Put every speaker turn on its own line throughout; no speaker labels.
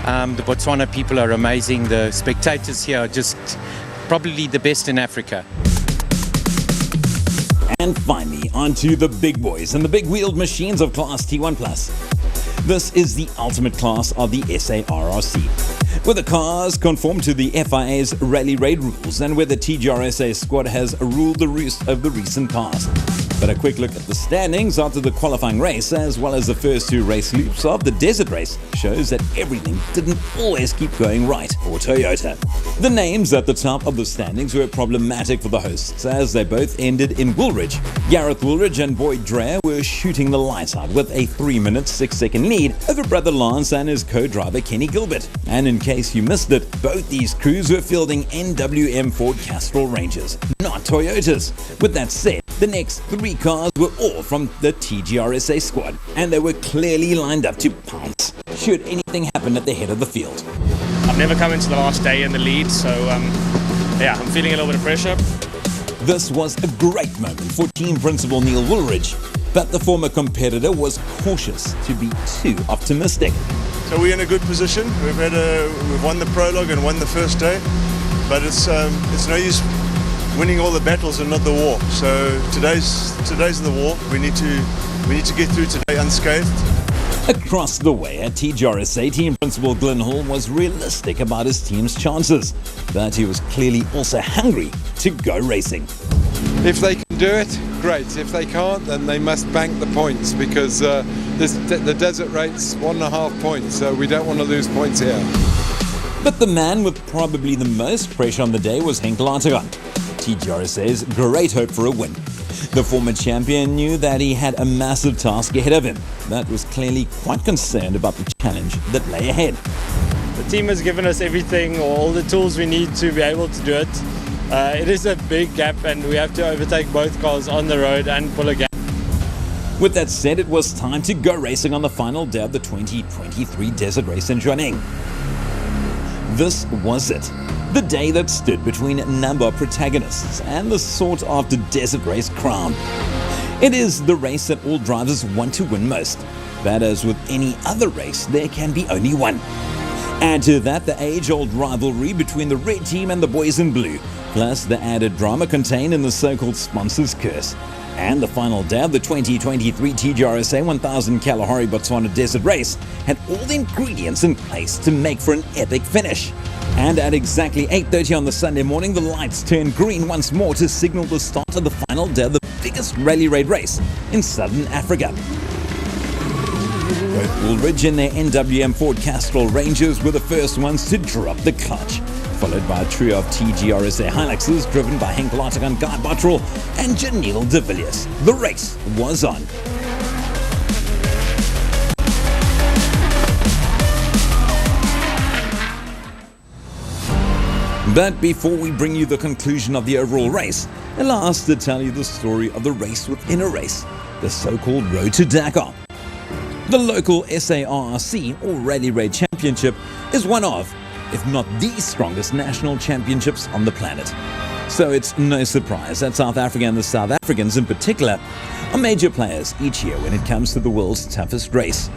The Botswana people are amazing. The spectators here are just probably the best in Africa.
And finally, onto the big boys and the big-wheeled machines of Class T1+. This is the ultimate class of the SARRC, where the cars conform to the FIA's Rally Raid rules and where the TGRSA squad has ruled the roost of the recent past. But a quick look at the standings after the qualifying race, as well as the first two race loops of the desert race, shows that everything didn't always keep going right for Toyota. The names at the top of the standings were problematic for the hosts, as they both ended in Woolridge. Gareth Woolridge and Boyd Dreyer were shooting the lights out with a 3-minute 6-second lead over brother Lance and his co-driver Kenny Gilbert. And in case you missed it, both these crews were fielding NWM Ford Castrol Rangers, not Toyotas. With that said, the next 3 cars were all from the TGRSA squad, and they were clearly lined up to pounce should anything happen at the head of the field.
I've never come into the last day in the lead, so yeah, I'm feeling a little bit of pressure.
This was a great moment for team principal Neil Woolridge, but the former competitor was cautious to be too optimistic.
So we're in a good position. We've won the prologue and won the first day, but it's no use winning all the battles and not the war. So today's the war. We need to get through today unscathed.
Across the way at TGRSA, team principal Glenn Hall was realistic about his team's chances, but he was clearly also hungry to go racing.
If they can do it, great. If they can't, then they must bank the points, because the desert rate's 1.5 points, so we don't want to lose points here.
But the man with probably the most pressure on the day was Henk Lategan, TGRSA's great hope for a win. The former champion knew that he had a massive task ahead of him, but was clearly quite concerned about the challenge that lay ahead.
The team has given us everything, all the tools we need to be able to do it. It is a big gap, and we have to overtake both cars on the road and pull a gap.
With that said, it was time to go racing on the final day of the 2023 Desert Race in Jwaneng. This was it. The day that stood between a number of protagonists and the sought-after desert race crown. It is the race that all drivers want to win most, but as with any other race, there can be only one. Add to that the age-old rivalry between the red team and the boys in blue, plus the added drama contained in the so-called sponsor's curse. And the final day of the 2023 TGRSA 1000 Kalahari Botswana Desert Race had all the ingredients in place to make for an epic finish. And at exactly 8:30 on the Sunday morning, the lights turned green once more to signal the start of the final day of the biggest rally raid race in Southern Africa. Both Woolridge and their NWM Ford Castrol Rangers were the first ones to drop the clutch, followed by a trio of TGRSA Hiluxes driven by Henk Lategan, Guy Bottrell and Janelle de Villiers. The race was on. But before we bring you the conclusion of the overall race, allow us to tell you the story of the race within a race, the so-called Road to Dakar. The local SARRC, or Rally Raid Championship, is one of, if not the strongest national championships on the planet. So it's no surprise that South Africa and the South Africans in particular are major players each year when it comes to the world's toughest race.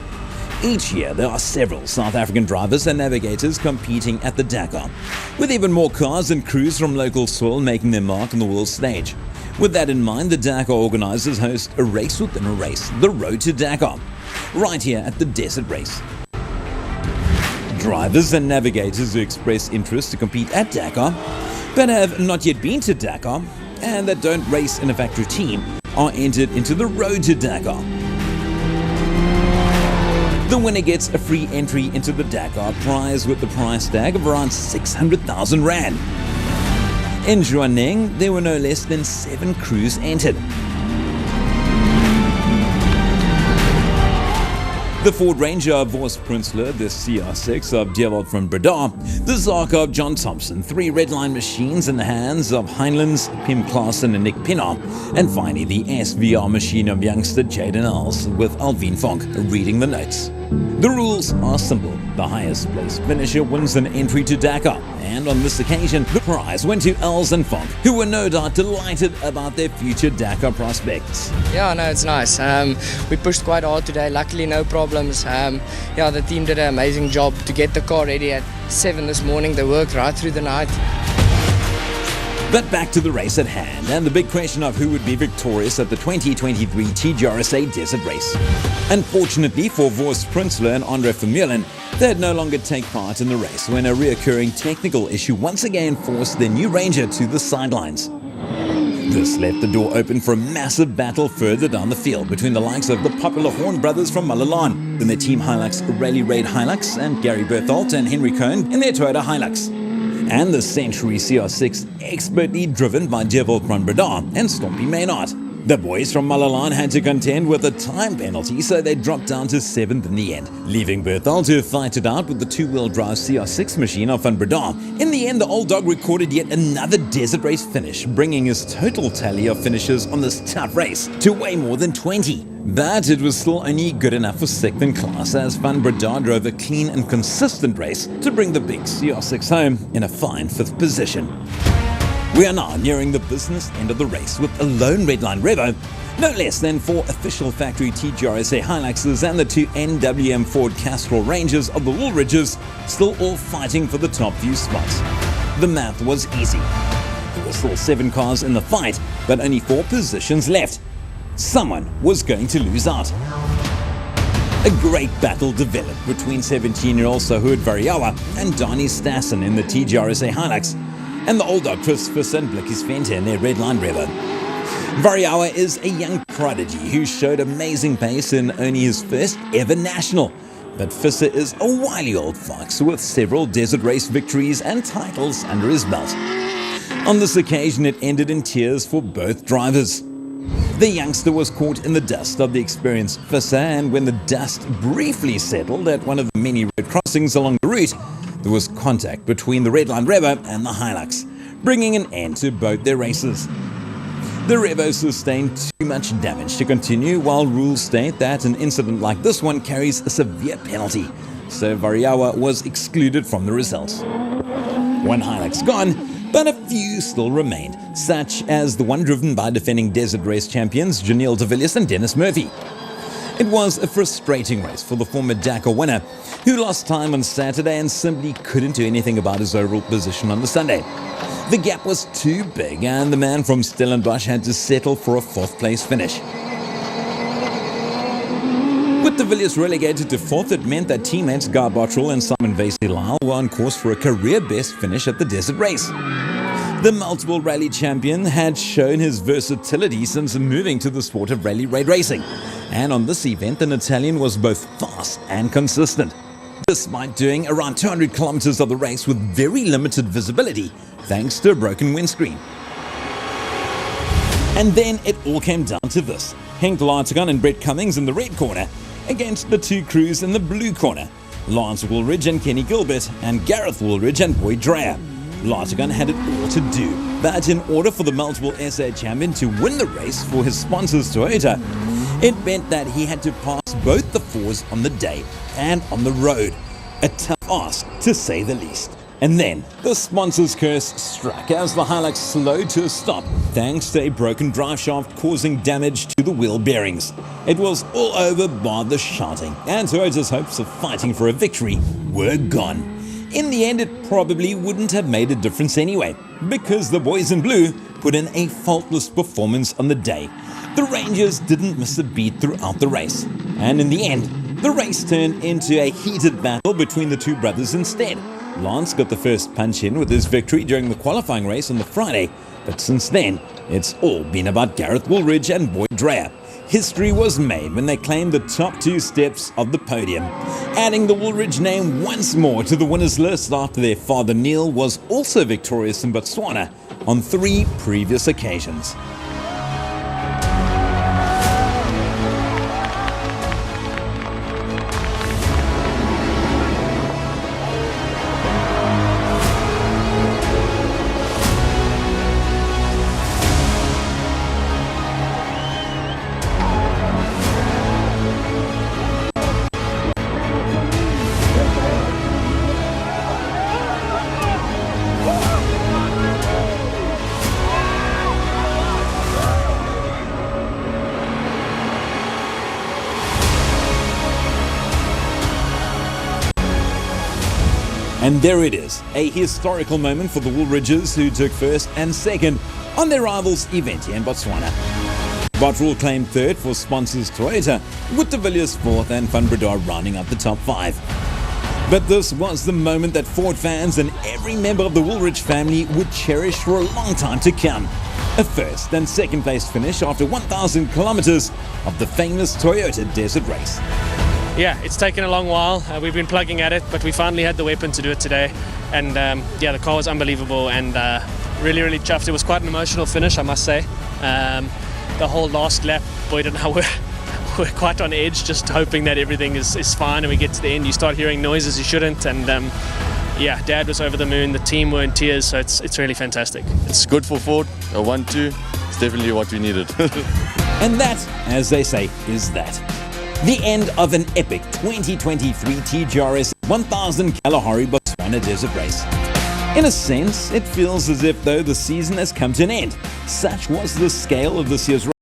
Each year there are several South African drivers and navigators competing at the Dakar, with even more cars and crews from local soil making their mark on the world stage. With that in mind, the Dakar organizers host a race within a race, the Road to Dakar, right here at the Desert Race. Drivers and navigators who express interest to compete at Dakar, but have not yet been to Dakar, and that don't race in a factory team, are entered into the Road to Dakar. The winner gets a free entry into the Dakar prize with the price tag of around 600,000 Rand. In Jwaneng, there were no less than 7 crews entered. The Ford Ranger of Vos Prinsloo, the CR6 of Dewald van Breda, the Zaka of John Thompson, 3 Redline machines in the hands of Heinleins, Pim Klaassen and Nick Pinnar, and finally the SVR machine of youngster Jaden Els with Alvin Vonk reading the notes. The rules are simple. The highest place finisher wins an entry to Dakar, and on this occasion, the prize went to Els and Fonk, who were no doubt delighted about their future Dakar prospects.
Yeah, no, it's nice. We pushed quite hard today, luckily no problems. Yeah, the team did an amazing job to get the car ready at 7 this morning. They worked right through the night.
But back to the race at hand, and the big question of who would be victorious at the 2023 TGRSA Desert Race. Unfortunately for Vorst Prinsloo and Andre Vermeulen, they'd no longer take part in the race when a reoccurring technical issue once again forced their new Ranger to the sidelines. This left the door open for a massive battle further down the field between the likes of the popular Horn brothers from Malalan in their Team Hilux Rally Raid Hilux and Gary Berthold and Henry Cohn in their Toyota Hilux. And the Century CR6 expertly driven by Dewald van Breda and Stompie Maynard. The boys from Malalan had to contend with a time penalty, so they dropped down to 7th in the end, leaving Berthold to fight it out with the two-wheel drive CR6 machine of van Breda. In the end, the old dog recorded yet another desert race finish, bringing his total tally of finishes on this tough race to way more than 20. But it was still only good enough for 2nd in class, as Van Breda drove a clean and consistent race to bring the big CR6 home in a fine 5th position. We are now nearing the business end of the race with a lone Redline Revo, no less than 4 official factory TGRSA Hiluxes and the 2 NWM Ford Castrol Rangers of the Woolridges still all fighting for the top few spots. The math was easy. There were still 7 cars in the fight, but only 4 positions left. Someone was going to lose out. A great battle developed between 17-year-old Sahud Variawa and Donnie Stassen in the TGRSA Hilux, and the old dog Chris Visser and Blikkies Venter in their Redline Revo. Variawa is a young prodigy who showed amazing pace in only his first ever national, but Visser is a wily old fox with several desert race victories and titles under his belt. On this occasion, it ended in tears for both drivers. The youngster was caught in the dust of the experienced Visser, and when the dust briefly settled at one of the many road crossings along the route, there was contact between the Redline Revo and the Hilux, bringing an end to both their races. The Revo sustained too much damage to continue, while rules state that an incident like this one carries a severe penalty, so Variawa was excluded from the results. One Hilux gone, but a few still remained, such as the one driven by defending desert race champions Janelle de Villiers and Dennis Murphy. It was a frustrating race for the former Dakar winner, who lost time on Saturday and simply couldn't do anything about his overall position on the Sunday. The gap was too big, and the man from Stellenbosch had to settle for a 4th place finish. With de Villiers relegated to 4th, it meant that teammates Guy Bottrell and Simon Vasey-Lyle were on course for a career-best finish at the desert race. The multiple rally champion had shown his versatility since moving to the sport of rally raid racing, and on this event the Italian was both fast and consistent, despite doing around 200 kilometers of the race with very limited visibility thanks to a broken windscreen. And then it all came down to this: Henk Laertigan and Brett Cummings in the red corner against the 2 crews in the blue corner, Lance Woolridge and Kenny Gilbert, and Gareth Woolridge and Boyd Dreyer. Laertigan had it all to do, but in order for the multiple SA champion to win the race for his sponsors Toyota, it meant that he had to pass both the 4s on the day and on the road. A tough ask, to say the least. And then the sponsor's curse struck as the Hilux slowed to a stop thanks to a broken drive shaft causing damage to the wheel bearings. It was all over bar the shouting, and Toyota's hopes of fighting for a victory were gone. In the end, it probably wouldn't have made a difference anyway, because the boys in blue put in a faultless performance on the day. The Rangers didn't miss a beat throughout the race, and in the end, the race turned into a heated battle between the 2 brothers instead. Lance got the first punch in with his victory during the qualifying race on the Friday, but since then, it's all been about Gareth Woolridge and Boyd Dreyer. History was made when they claimed the top 2 steps of the podium, adding the Woolridge name once more to the winners list after their father Neil was also victorious in Botswana on 3 previous occasions. And there it is, a historical moment for the Woolridges, who took first and second on their rivals' event here in Botswana. Bottrell claimed third for sponsors Toyota, with de Villiers fourth and Van Breda rounding up the top 5. But this was the moment that Ford fans and every member of the Woolridge family would cherish for a long time to come. A first and second place finish after 1,000 kilometers of the famous Toyota Desert Race.
Yeah, it's taken a long while. We've been plugging at it, but we finally had the weapon to do it today. And yeah, the car was unbelievable and really, really chuffed. It was quite an emotional finish, I must say. The whole last lap, Boyd and I we're quite on edge, just hoping that everything is fine and we get to the end. You start hearing noises you shouldn't, and yeah, Dad was over the moon, the team were in tears, so it's really fantastic.
It's good for Ford, a 1-2, it's definitely what we needed.
And that, as they say, is that. The end of an epic 2023 TGRS 1000 Kalahari Botswana Desert Race. In a sense, it feels as if though the season has come to an end. Such was the scale of this year's race.